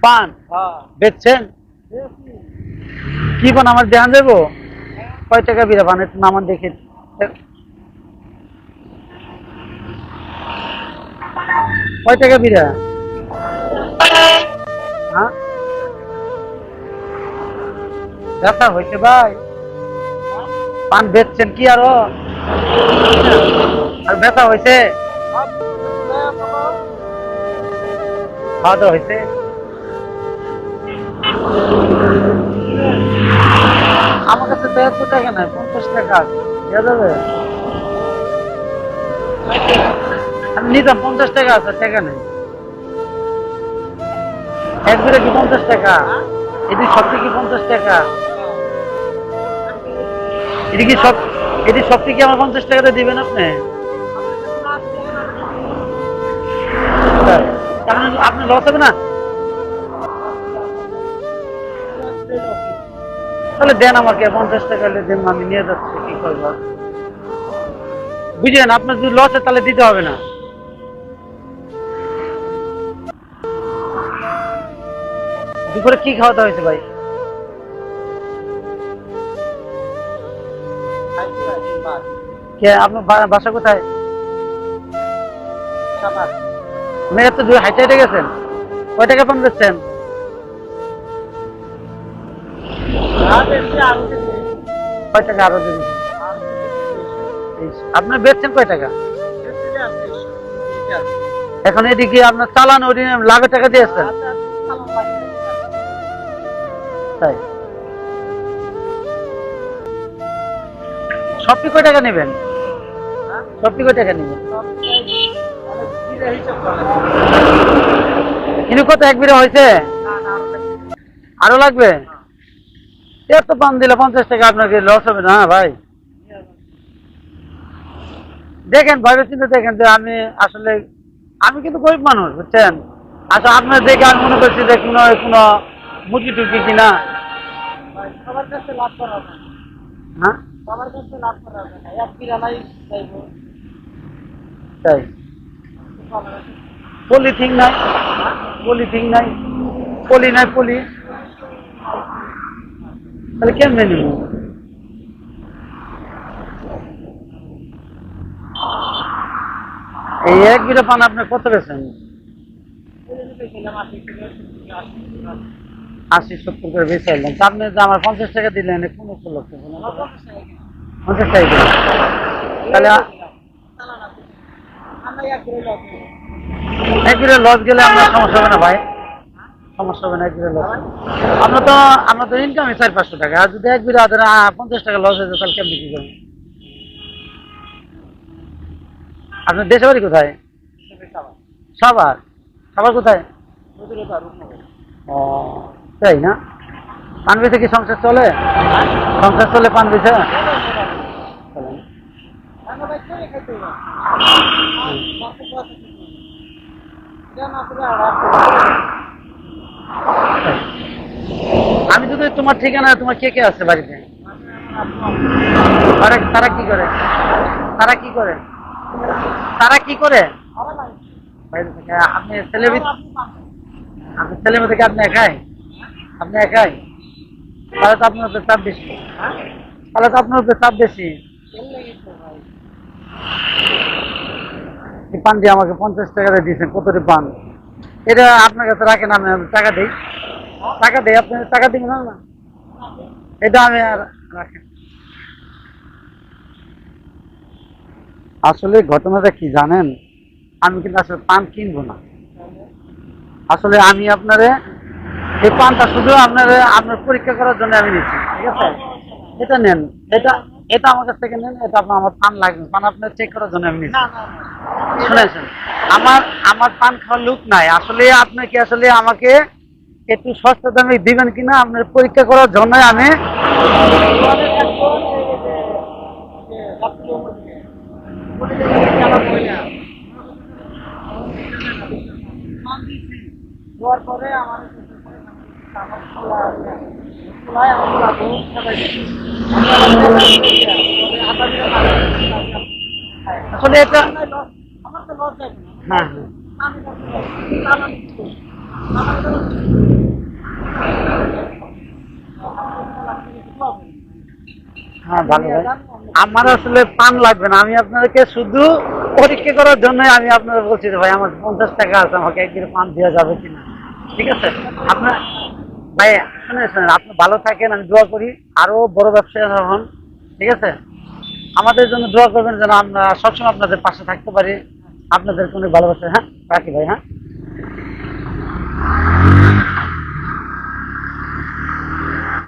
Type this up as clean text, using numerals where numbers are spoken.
পান বেচছেন? কি পান আমার ধ্যান দেবো? কয় টাকা বিড়া পান একটু নামান দেখে। কয় টাকা বিড়া? হ্যাঁ, ব্যথা হয়েছে ভাই? পান বেচছেন কি আরো? আর ব্যথা হয়েছে? খাওয়া দাওয়া হয়েছে? আমার কাছে তো এত টাকা নাই, 50 টাকা আছে, দেওয়া যাবে? আমি নিতাম, 50 টাকা আছে, টাকা নেই। এক বিড়া কি 50 টাকা? এটি সবটি কি 50 টাকা? এটি কি সব, এটি সবটি কি আমার 50 টাকাতে দিবেন আপনি? আপনি লস হবে না? তাহলে দেন আমাকে 50 টাকা দেন, আমি নিয়ে যাচ্ছি, কি করবো বুঝলেন? আপনার যদি লস হয় তাহলে দিতে হবে না। দুপুরে কি খাওয়া দাওয়া হয়েছে ভাই? কে আপনার বাসা কোথায়? আপনি এত দূরে হাইটে হেঁটে গেছেন? কয় টাকা পান বেচছেন? কয় টাকা আরো দিন? আপনার বেচছেন কয় টাকা? এখন এদিকে আপনার চালান ওই লাভের টাকা দিয়েছেন? তাই সবটি কয় টাকা নেবেন? সবটি কয় টাকা নেবেন? কিন্তু কত এক বিড়া হয়েছে? আরো লাগবে? এত পান দিলে 50 টাকা আপনাকে লস হবে না ভাই? দেখেন ভাবে চিন্তা দেখেন যে আমি আসলে, আমি কিন্তু গরিব মানুষ বুঝছেন। আচ্ছা আপনার দেখে আমি মনে করছি যে কোনো কোনো মুরগি টুরগি কিনা। সবার কাছে লাভ করা হবে। হ্যাঁ, সবার কাছে লাভ করা হবে না, এক বিড়ালাই চাইব। তাই পলিথিন নাই, পলিথিন নাই, পলি নাই, পলি তাহলে কেমনে নিব? এই এক বিড়া পান আপনি কত বেছেন? 80-70 করে বেঁচে আনলাম। আপনি যে আমার 50 টাকা দিলেন কোন উপলক্ষে? 50 টাকা দিলেন তাহলে এক বিড়া লস গেলে আপনার সমস্যা হবে না ভাই? সমস্যা হবে না এক বিড়া লস? আপনার তো ইনকামই 400-500 টাকা, আর যদি এক বিড়া 50 টাকা লস হয়ে যায় তাহলে কেমনি কি করবেন? আপনার দেশে বাড়ি কোথায়? সাভার। সাভার কোথায়? ও তাই না? পান বেচে কি সংসার চলে? সংসার চলে পান বেচে? আমি যদি তোমার ঠিকানা, তোমার কে কে আছে বাড়িতে? তারা কি করে? তারা কি করে? তারা কি করে? আপনি ছেলে, আপনি ছেলের মধ্যে কি আপনি একাই? আপনি একাই? তাহলে তো আপনার উপরে চাপ বেশি। তাহলে তো আপনার উপরে চাপ বেশি। পান দিয়ে আমাকে 50 টাকা দিয়েছেন, কতটি পান? এটা আপনার কাছে রাখেন, আমি টাকা দিই। টাকা দিই, আপনি টাকা দিবেন না? এটা আমি আর রাখেন। আসলে ঘটনাটা কি জানেন? আমি কিন্তু আসলে পান কিনবো না। আসলে আমি আপনারে এই পানটা শুধু আপনার পরীক্ষা করার জন্য আমি নিচ্ছি, ঠিক আছে? এটা নেন, এটা এটা আমার কাছ থেকে নেন, এটা আমার পান লাগবে, পান আপনার চেক করার জন্য আমি নিচ্ছি। শুনেছেন, আমার আমার পান খাওয়ার লোক নাই। আসলে আপনি কি আসলে আমাকে একটু সস্তা দামে দিবেন কিনা আপনার পরীক্ষা করার জন্য আমি আসলে এটা, হ্যাঁ হ্যাঁ হ্যাঁ ভালো ভাই। আমার আসলে পান লাগবে না, আমি আপনাদেরকে শুধু পরীক্ষা করার জন্য আমি আপনাদের বলছি যে ভাই আমার 50 টাকা আছে, আমাকে একদিন পান দেওয়া যাবে কিনা। ঠিক আছে আপনার ভাই, শুনে শুনেন, আপনি ভালো থাকেন, আমি দোয়া করি আরো বড় ব্যবসায়ী হন। ঠিক আছে, আমাদের জন্য দোয়া করবেন যেন আমরা সবসময় আপনাদের পাশে থাকতে পারি, আপনাদের কোনো ভালোবাসা। হ্যাঁ রাখি ভাই, হ্যাঁ।